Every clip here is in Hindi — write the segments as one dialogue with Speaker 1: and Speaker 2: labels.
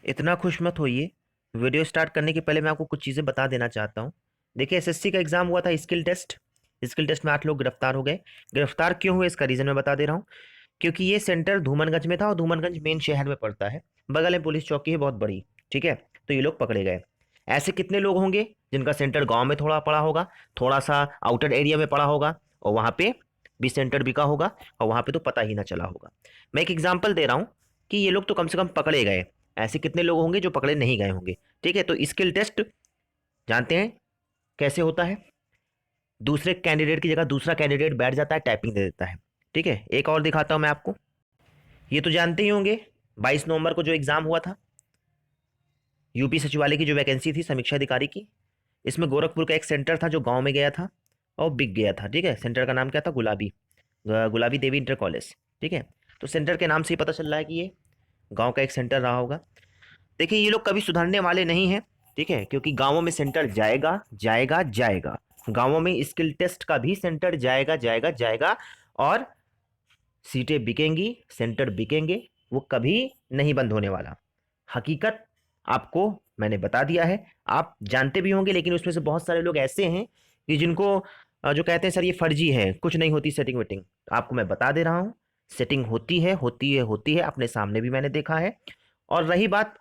Speaker 1: इतना खुश मत होइए। वीडियो स्टार्ट करने के पहले मैं आपको कुछ चीज़ें बता देना चाहता हूँ। देखिए, एसएससी का एग्जाम हुआ था, स्किल टेस्ट में 8 लोग गिरफ्तार हो गए। गिरफ्तार क्यों हुए इसका रीज़न मैं बता दे रहा हूँ। क्योंकि ये सेंटर धूमनगंज में था और धूमनगंज मेन शहर में पड़ता है। बगल में पुलिस चौकी है बहुत बड़ी। ठीक है, तो ये लोग पकड़े गए। ऐसे कितने लोग होंगे जिनका सेंटर गांव में थोड़ा पड़ा होगा, थोड़ा सा आउटर एरिया में पड़ा होगा, और वहां पे भी सेंटर बिका होगा, और वहां पे तो पता ही ना चला होगा। मैं एक एग्जांपल दे रहा हूं कि ये लोग तो कम से कम पकड़े गए। ऐसे कितने लोग होंगे जो पकड़े नहीं गए होंगे। ठीक है, तो स्किल टेस्ट जानते हैं कैसे होता है। दूसरे कैंडिडेट की जगह दूसरा कैंडिडेट बैठ जाता है, टाइपिंग दे देता है। ठीक है, एक और दिखाता हूं मैं आपको। ये तो जानते ही होंगे, 22 नवंबर को जो एग्जाम हुआ था, यूपी सचिवालय की जो वैकेंसी थी समीक्षा अधिकारी की, इसमें गोरखपुर का एक सेंटर था जो गांव में गया था और बिक गया था। ठीक है, सेंटर का नाम क्या था? गुलाबी देवी इंटर कॉलेज। ठीक है, तो सेंटर के नाम से ही पता चल रहा है कि ये गांव का एक सेंटर रहा होगा। देखिए, ये लोग कभी सुधरने वाले नहीं हैं। ठीक है, क्योंकि गांवों में सेंटर जाएगा जाएगा जाएगा। गांवों में स्किल टेस्ट का भी सेंटर जाएगा जाएगा जाएगा, और सीटें बिकेंगी, सेंटर बिकेंगे। वो कभी नहीं बंद होने वाला। हकीकत आपको मैंने बता दिया है, आप जानते भी होंगे, लेकिन उसमें से बहुत सारे लोग ऐसे हैं कि जिनको जो कहते हैं सर ये फर्जी है, कुछ नहीं होती सेटिंग वेटिंग। तो आपको मैं बता दे रहा हूं, सेटिंग होती है, होती है, होती है। अपने सामने भी मैंने देखा है। और रही बात,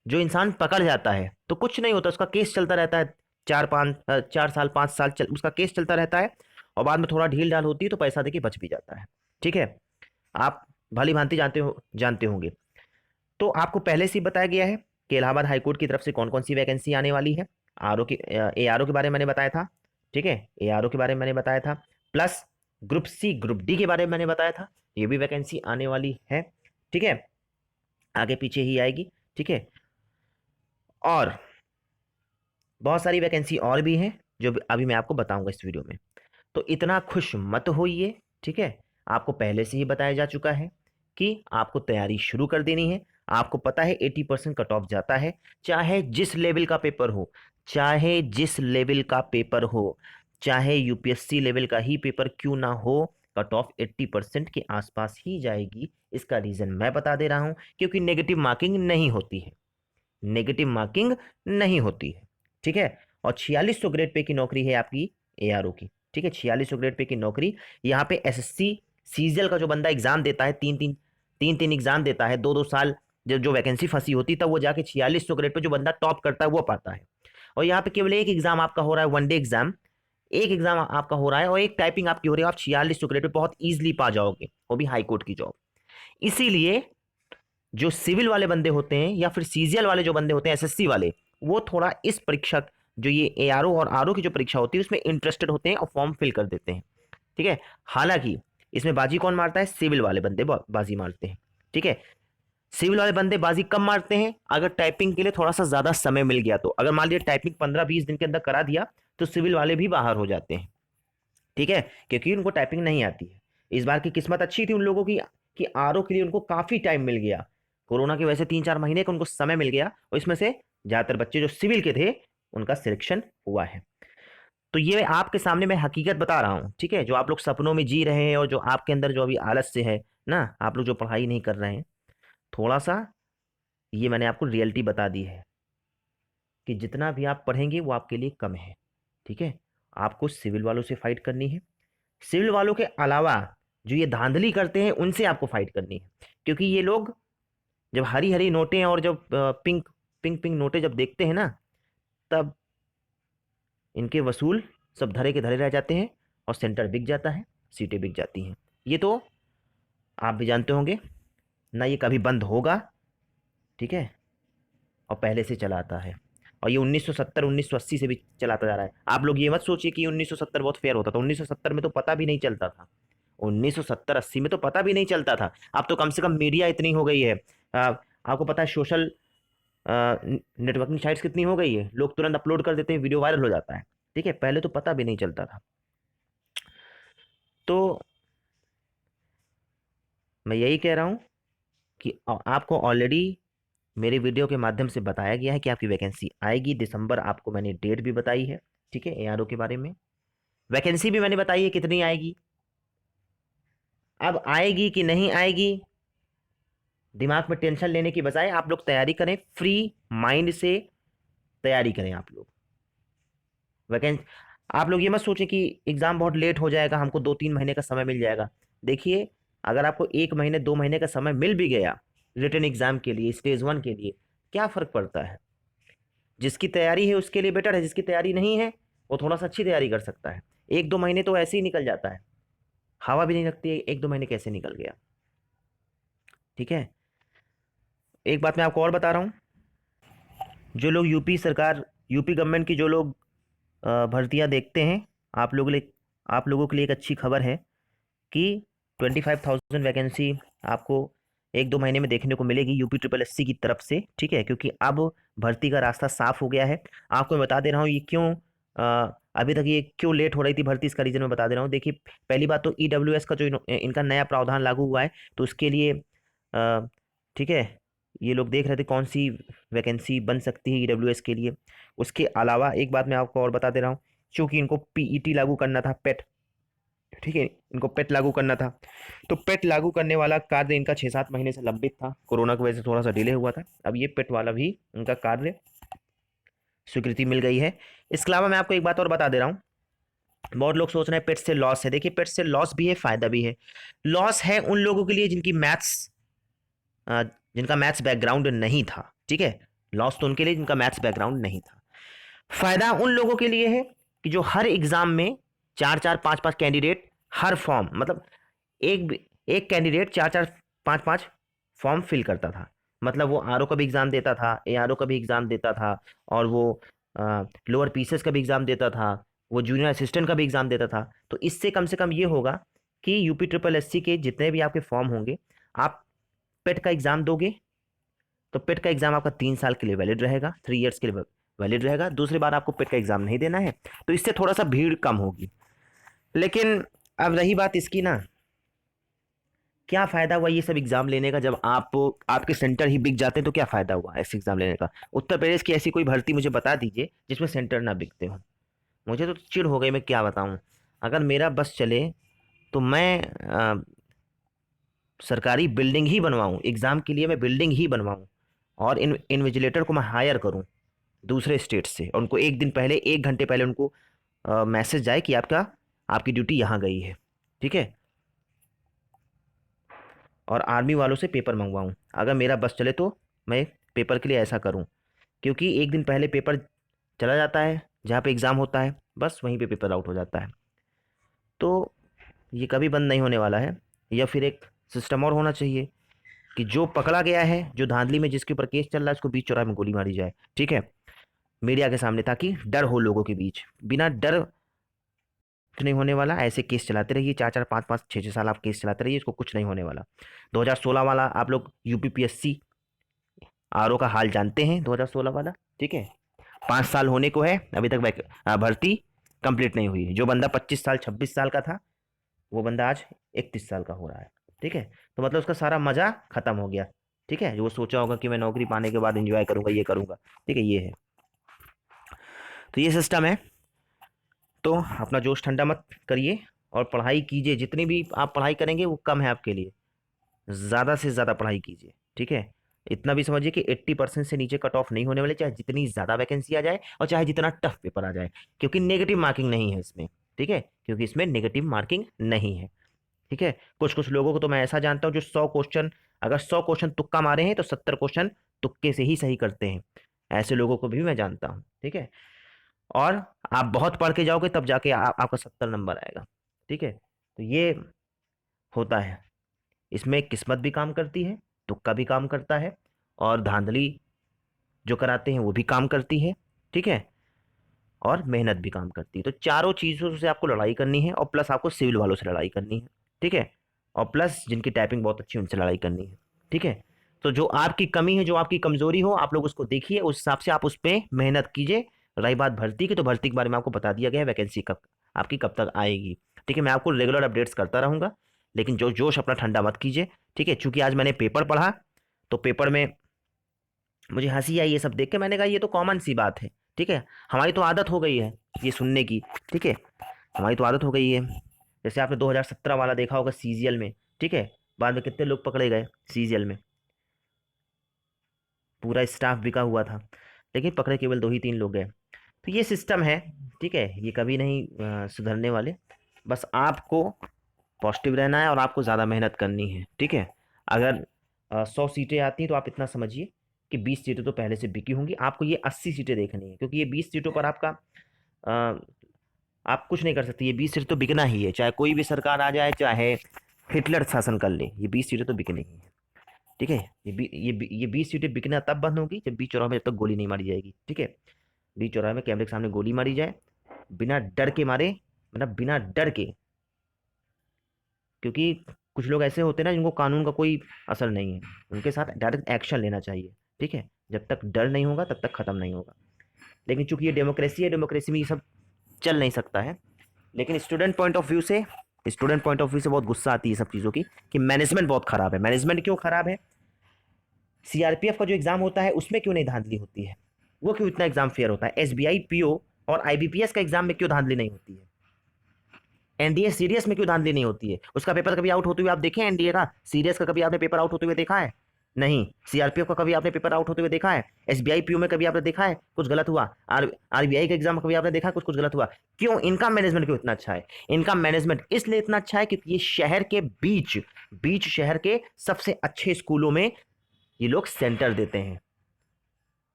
Speaker 1: जो इंसान पकड़ जाता है तो कुछ नहीं होता, उसका केस चलता रहता है। 4 साल 5 साल उसका केस चलता रहता है, और बाद में थोड़ा ढील ढाल होती है तो पैसा देके बच भी जाता है। ठीक है, आप भली भांति जानते होंगे। तो आपको पहले से ही बताया गया है कि इलाहाबाद हाईकोर्ट की तरफ से कौन कौन सी वैकेंसी आने वाली है। एआरओ के बारे में मैंने बताया था। ठीक है, एआरओ के बारे में मैंने बताया था, plus group C group D के बारे में मैंने बताया था। ये भी वैकेंसी आने वाली है। ठीक है, आगे पीछे ही आएगी। ठीक है, और बहुत सारी वैकेंसी और भी हैं जो अभी मैं आपको बताऊंगा इस वीडियो में। तो इतना खुश मत होइए। ठीक है, आपको पहले से ही बताया जा चुका है कि आपको तैयारी शुरू कर देनी है। आपको पता है 80% कट ऑफ जाता है, चाहे जिस लेवल का पेपर हो, चाहे जिस लेवल का पेपर हो, चाहे यूपीएससी लेवल का ही पेपर क्यों ना हो, कट ऑफ 80% के आसपास ही जाएगी। इसका रीजन मैं बता दे रहा हूं, क्योंकि नेगेटिव मार्किंग नहीं होती है। नेगेटिव मार्किंग नहीं होती है। ठीक है, और 4600 ग्रेड पे की नौकरी है आपकी एआरओ की। ठीक है, 4600 ग्रेड पे की नौकरी। यहाँ पे एसएससी सीजीएल का जो बंदा एग्जाम देता है, तीन तीन एग्जाम देता है, 2 2 साल जो जो वैकेंसी फंसी होती, तब वो जाके 4600 ग्रेड पे जो बंदा टॉप करता है वो पाता है। और यहाँ पे केवल एक एग्जाम आपका हो रहा है, वनडे एग्जाम। एक एग्जाम आपका हो रहा है और एक टाइपिंग आपकी हो रही है। आप 4600 ग्रेड पे बहुत ईजिली पा जाओगे, वो भी हाईकोर्ट की जॉब। इसीलिए जो सिविल वाले बंदे होते हैं या फिर सीजीएल वाले जो बंदे होते हैं, एसएससी वाले, वो थोड़ा इस परीक्षा, जो ये एआरओ और आरओ की जो परीक्षा होती है, उसमें इंटरेस्टेड होते हैं और फॉर्म फिल कर देते हैं। ठीक है, हालांकि इसमें बाजी कौन मारता है? सिविल वाले बंदे बाजी मारते हैं। ठीक है, सिविल वाले बंदे बाजी कब मारते हैं? अगर टाइपिंग के लिए थोड़ा सा ज्यादा समय मिल गया तो। अगर मान लिया टाइपिंग 15 20 दिन के अंदर करा दिया, तो सिविल वाले भी बाहर हो जाते हैं। ठीक है, क्योंकि उनको टाइपिंग नहीं आती है। इस बार की किस्मत अच्छी थी उन लोगों की कि आरओ के लिए उनको काफी टाइम मिल गया। कोरोना की वजह से 3 4 महीने का उनको समय मिल गया, और इसमें से ज्यादातर बच्चे जो सिविल के थे उनका सिलेक्शन हुआ है। तो ये आपके सामने मैं हकीकत बता रहा हूँ। ठीक है, जो आप लोग सपनों में जी रहे हैं और जो आपके अंदर जो अभी आलस्य है ना, आप लोग जो पढ़ाई नहीं कर रहे हैं, थोड़ा सा ये मैंने आपको रियलिटी बता दी है कि जितना भी आप पढ़ेंगे वो आपके लिए कम है। ठीक है, आपको सिविल वालों से फाइट करनी है। सिविल वालों के अलावा जो ये धांधली करते हैं उनसे आपको फाइट करनी है। क्योंकि ये लोग जब हरी हरी नोटें और जब पिंक पिंक पिंक नोटें जब देखते हैं ना, तब इनके वसूल सब धरे के धरे रह जाते हैं, और सेंटर बिक जाता है, सीटें बिक जाती हैं। ये तो आप भी जानते होंगे ना, ये कभी बंद होगा। ठीक है, और पहले से चला आता है। और ये 1970 1980 से भी चलाता जा रहा है। आप लोग ये मत सोचिए कि 1970 बहुत फेयर होता था। 1970 में तो पता भी नहीं चलता था। 1970 80 में तो पता भी नहीं चलता था। अब तो कम से कम मीडिया इतनी हो गई है। आपको पता है सोशल नेटवर्किंग साइट्स कितनी हो गई है, लोग तुरंत अपलोड कर देते हैं, वीडियो वायरल हो जाता है। ठीक है, पहले तो पता भी नहीं चलता था। तो मैं यही कह रहा हूं कि आपको ऑलरेडी मेरे वीडियो के माध्यम से बताया गया है कि आपकी वैकेंसी आएगी दिसंबर। आपको मैंने डेट भी बताई है। ठीक है, एआरओ के बारे में वैकेंसी भी मैंने बताई है कितनी आएगी। अब आएगी कि नहीं आएगी, दिमाग में टेंशन लेने की बजाय आप लोग तैयारी करें, फ्री माइंड से तैयारी करें आप लोग। वैकेंसी, आप लोग ये मत सोचें कि एग्ज़ाम बहुत लेट हो जाएगा, हमको 2-3 महीने का समय मिल जाएगा। देखिए, अगर आपको 1 महीने 2 महीने का समय मिल भी गया रिटन एग्ज़ाम के लिए, स्टेज 1 के लिए, क्या फ़र्क पड़ता है? जिसकी तैयारी है उसके लिए बेटर है, जिसकी तैयारी नहीं है वो थोड़ा सा अच्छी तैयारी कर सकता है। 1-2 महीने तो ऐसे ही निकल जाता है, हवा भी नहीं लगती है, 1-2 महीने कैसे निकल गया। ठीक है, एक बात मैं आपको और बता रहा हूँ, जो लोग यूपी सरकार, यूपी गवर्नमेंट की जो लोग भर्तियां देखते हैं, आप लोगों के लिए एक अच्छी खबर है कि 25,000 वैकेंसी आपको 1-2 महीने में देखने को मिलेगी यूपी ट्रिपल एससी की तरफ से। ठीक है, क्योंकि अब भर्ती का रास्ता साफ हो गया है। आपको मैं बता दे रहा हूँ ये क्यों, अभी तक ये क्यों लेट हो रही थी भर्ती, इसका रीज़न मैं बता दे रहा हूँ। देखिए, पहली बात तो ईडब्ल्यूएस का जो इनका नया प्रावधान लागू हुआ है, तो उसके लिए ठीक है, ये लोग देख रहे थे कौन सी वैकेंसी बन सकती है ईडब्ल्यूएस के लिए। उसके अलावा एक बात मैं आपको और बता दे रहा हूँ, चूंकि इनको पीईटी लागू करना था, पेट, ठीक है, इनको पेट लागू करना था, तो पेट लागू करने वाला कार्य इनका 6-7 महीने से लंबित था, कोरोना की वजह से थोड़ा सा डिले हुआ था। अब ये पेट वाला भी उनका कार्य स्वीकृति मिल गई है। इसके अलावा मैं आपको एक बात और बता दे रहा हूँ, बहुत लोग सोच रहे हैं पेट से लॉस है। देखिए, पेट से लॉस भी है, फायदा भी है। लॉस है उन लोगों के लिए जिनका मैथ्स बैकग्राउंड नहीं था। ठीक है, लॉस तो उनके लिए जिनका मैथ्स बैकग्राउंड नहीं था। फायदा उन लोगों के लिए है कि जो हर एग्जाम में 4-4 5-5 कैंडिडेट, हर फॉर्म, मतलब एक कैंडिडेट 4-4 5-5 फॉर्म फिल करता था। मतलब वो आरओ का भी एग्जाम देता था, एआरओ का भी एग्जाम देता था, और वो लोअर पीसेस का भी एग्जाम देता था, वो जूनियर असिस्टेंट का भी एग्जाम देता था। तो इससे कम से कम ये होगा कि यूपी ट्रिपल एससी के जितने भी आपके फॉर्म होंगे, आप पेट का एग्जाम दोगे तो पेट का एग्जाम आपका 3 साल के लिए वैलिड रहेगा, 3 ईयर्स के लिए वैलिड रहेगा। दूसरी बार आपको पेट का एग्जाम नहीं देना है, तो इससे थोड़ा सा भीड़ कम होगी। लेकिन अब रही बात इसकी ना, क्या फायदा हुआ ये सब एग्जाम लेने का जब आपके सेंटर ही बिक जाते हैं? तो क्या फायदा हुआ ऐसे एग्जाम लेने का? उत्तर प्रदेश की ऐसी कोई भर्ती मुझे बता दीजिए जिसमें सेंटर ना बिकते हो। मुझे तो चिढ़ हो गई, मैं क्या बताऊं। अगर मेरा बस चले तो मैं सरकारी बिल्डिंग ही बनवाऊं, एग्जाम के लिए मैं बिल्डिंग ही बनवाऊं, और इन्विजिलेटर को मैं हायर करूं दूसरे स्टेट से, और उनको एक दिन पहले, 1 घंटे पहले उनको मैसेज जाए कि आपकी ड्यूटी यहाँ गई है। ठीक है, और आर्मी वालों से पेपर मंगवाऊं। अगर मेरा बस चले तो मैं पेपर के लिए ऐसा करूं, क्योंकि एक दिन पहले पेपर चला जाता है जहाँ पे एग्ज़ाम होता है, बस वहीं पे पेपर आउट हो जाता है। तो ये कभी बंद नहीं होने वाला है। या फिर एक सिस्टम और होना चाहिए कि जो पकड़ा गया है, जो धांधली में जिसके ऊपर केस चल रहा है, उसको बीच चौराहे में गोली मारी जाए। ठीक है, मीडिया के सामने, ताकि डर हो लोगों के बीच। बिना डर कुछ नहीं होने वाला, ऐसे केस चलाते रहिए, 4-4 5-5 6-6 साल आप केस चलाते रहिए, इसको कुछ नहीं होने वाला। 2016 वाला आप लोग यूपीपीएससी आरओ का हाल जानते हैं, 2016 वाला। ठीक है, 5 साल होने को है, अभी तक भर्ती कंप्लीट नहीं हुई है। जो बंदा 25 साल 26 साल का था, वो बंदा आज 31 साल का हो रहा है। ठीक है, तो मतलब उसका सारा मजा खत्म हो गया। ठीक है, जो वो सोचा होगा कि मैं नौकरी पाने के बाद एंजॉय करूंगा, ये करूंगा। ठीक है, ये है, तो ये सिस्टम है। तो अपना जोश ठंडा मत करिए और पढ़ाई कीजिए। जितनी भी आप पढ़ाई करेंगे वो कम है आपके लिए, ज़्यादा से ज़्यादा पढ़ाई कीजिए। ठीक है, इतना भी समझिए कि 80% से नीचे कट ऑफ नहीं होने वाले, चाहे जितनी ज़्यादा वैकेंसी आ जाए और चाहे जितना टफ पेपर आ जाए, क्योंकि नेगेटिव मार्किंग नहीं है इसमें। ठीक है, क्योंकि इसमें नेगेटिव मार्किंग नहीं है। ठीक है, कुछ कुछ लोगों को तो मैं ऐसा जानता हूँ जो 100 क्वेश्चन, अगर 100 क्वेश्चन तुक्का मारे हैं तो 70 क्वेश्चन तुक्के से ही सही करते हैं। ऐसे लोगों को भी मैं जानता हूँ। ठीक है, और आप बहुत पढ़ के जाओगे तब जाके आपका 70 नंबर आएगा। ठीक है, तो ये होता है, इसमें किस्मत भी काम करती है, तुक्का भी काम करता है, और धांधली जो कराते हैं वो भी काम करती है। ठीक है, और मेहनत भी काम करती है। तो चारों चीज़ों से आपको लड़ाई करनी है, और प्लस आपको सिविल वालों से लड़ाई करनी है। ठीक है, और प्लस जिनकी टाइपिंग बहुत अच्छी है उनसे लड़ाई करनी है। ठीक है, तो जो आपकी कमी है, जो आपकी कमजोरी हो, आप लोग उसको देखिए, उस हिसाब से आप उस पर मेहनत कीजिए। रही बात भर्ती की, तो भर्ती के बारे में आपको बता दिया गया है, वैकेंसी कब आपकी कब तक आएगी। ठीक है, मैं आपको रेगुलर अपडेट्स करता रहूंगा, लेकिन जो जोश अपना ठंडा मत कीजिए। ठीक है, चूंकि आज मैंने पेपर पढ़ा, तो पेपर में मुझे हंसी आई ये सब देख के। मैंने कहा ये तो कॉमन सी बात है। ठीक है, हमारी तो आदत हो गई है ये सुनने की। ठीक है, हमारी तो आदत हो गई है। जैसे आपने 2017 वाला देखा होगा सीजीएल में। ठीक है, बाद में कितने लोग पकड़े गए सीजीएल में। पूरा स्टाफ बिका हुआ था, लेकिन पकड़े केवल 2 ही 3 लोग गए। तो ये सिस्टम है, ठीक है, ये कभी नहीं सुधरने वाले। बस आपको पॉजिटिव रहना है और आपको ज़्यादा मेहनत करनी है, ठीक है। अगर 100 सीटें आती हैं तो आप इतना समझिए कि 20 सीटें तो पहले से बिकी होंगी। आपको ये 80 सीटें देखनी है, क्योंकि ये 20 सीटों पर आपका अ, आप कुछ नहीं कर सकते। ये 20 सीटें तो बिकना ही है, चाहे कोई भी सरकार आ जाए, चाहे हिटलर शासन कर ले, ये 20 सीटें तो बिकनी ही है, ठीक है। ये 20 सीटें बिकना तब बंद होगी जब बीच चौराहे में, जब तक गोली नहीं मारी जाएगी, ठीक है। बीच चौराहे में कैमरे के सामने गोली मारी जाए, बिना डर के मारे, मतलब बिना डर के, क्योंकि कुछ लोग ऐसे होते हैं ना जिनको कानून का कोई असर नहीं है, उनके साथ डायरेक्ट एक्शन लेना चाहिए, ठीक है। जब तक डर नहीं होगा तब तक खत्म नहीं होगा। लेकिन चूंकि ये डेमोक्रेसी है, डेमोक्रेसी में ये सब चल नहीं सकता है। लेकिन स्टूडेंट पॉइंट ऑफ व्यू से बहुत गुस्सा आती है सब चीज़ों की, कि मैनेजमेंट बहुत खराब है। मैनेजमेंट क्यों खराब है? सीआरपीएफ का जो एग्जाम होता है उसमें क्यों नहीं धांधली होती है? वो क्यों इतना एग्जाम फेयर होता है? एसबीआई पीओ और आईबीपीएस का एग्जाम में क्यों धांधली नहीं होती है? एनडीए सीरियस में क्यों धांधली नहीं होती है? उसका पेपर कभी आउट होते हुए आप देखें? एनडीए का सीरियस का कभी आपने पेपर आउट होते हुए देखा है? नहीं। सीआरपीएफ का कभी आपने पेपर आउट होते हुए देखा है? एसबीआई पीओ में कभी आपने देखा है कुछ गलत हुआ? आरबीआई का एग्जाम कभी आपने देखा है कुछ कुछ गलत हुआ? क्यों? इनका मैनेजमेंट क्यों इतना अच्छा है? इनका मैनेजमेंट इसलिए इतना अच्छा है क्योंकि ये शहर के बीच बीच शहर के सबसे अच्छे स्कूलों में ये लोग सेंटर देते हैं।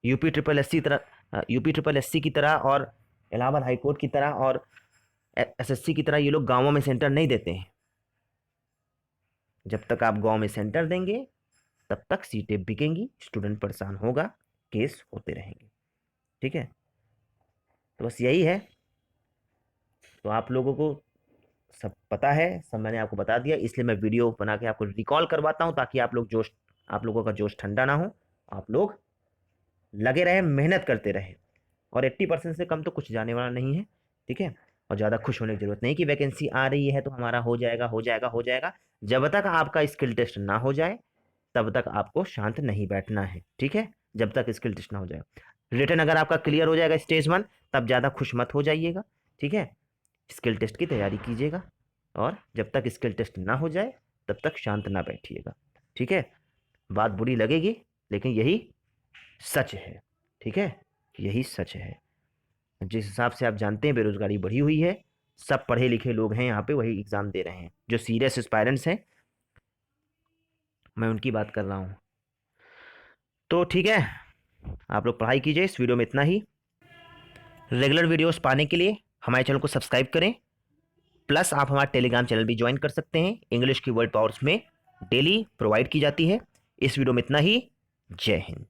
Speaker 1: यूपी ट्रिपल एस सी की तरह और इलाहाबाद हाईकोर्ट की तरह और एसएससी की तरह ये लोग गांवों में सेंटर नहीं देते हैं। जब तक आप गांव में सेंटर देंगे तब तक सीटें बिकेंगी, स्टूडेंट परेशान होगा, केस होते रहेंगे, ठीक है। तो बस यही है। तो आप लोगों को सब पता है, सब मैंने आपको बता दिया, इसलिए मैं वीडियो बना के आपको रिकॉल करवाता हूं, ताकि आप लोगों का जोश ठंडा ना हो, आप लोग लगे रहे, मेहनत करते रहे। और 80% से कम तो कुछ जाने वाला नहीं है, ठीक है। और ज़्यादा खुश होने की जरूरत नहीं कि वैकेंसी आ रही है तो हमारा हो जाएगा हो जाएगा हो जाएगा। जब तक आपका स्किल टेस्ट ना हो जाए तब तक आपको शांत नहीं बैठना है, ठीक है। जब तक स्किल टेस्ट ना हो जाए, रिटर्न अगर आपका क्लियर हो जाएगा स्टेज 1, तब ज़्यादा खुश मत हो जाइएगा, ठीक है। स्किल टेस्ट की तैयारी कीजिएगा, और जब तक स्किल टेस्ट ना हो जाए तब तक शांत ना बैठिएगा, ठीक है। बात बुरी लगेगी लेकिन यही सच है, ठीक है, यही सच है। जिस हिसाब से आप जानते हैं बेरोजगारी बढ़ी हुई है, सब पढ़े लिखे लोग हैं यहाँ पे, वही एग्जाम दे रहे हैं जो सीरियस एस्पायरेंट्स हैं, मैं उनकी बात कर रहा हूँ। तो ठीक है, आप लोग पढ़ाई कीजिए। इस वीडियो में इतना ही। रेगुलर वीडियोस पाने के लिए हमारे चैनल को सब्सक्राइब करें, प्लस आप हमारा टेलीग्राम चैनल भी ज्वाइन कर सकते हैं। इंग्लिश की वर्ड पावर्स में डेली प्रोवाइड की जाती है। इस वीडियो में इतना ही। जय हिंद।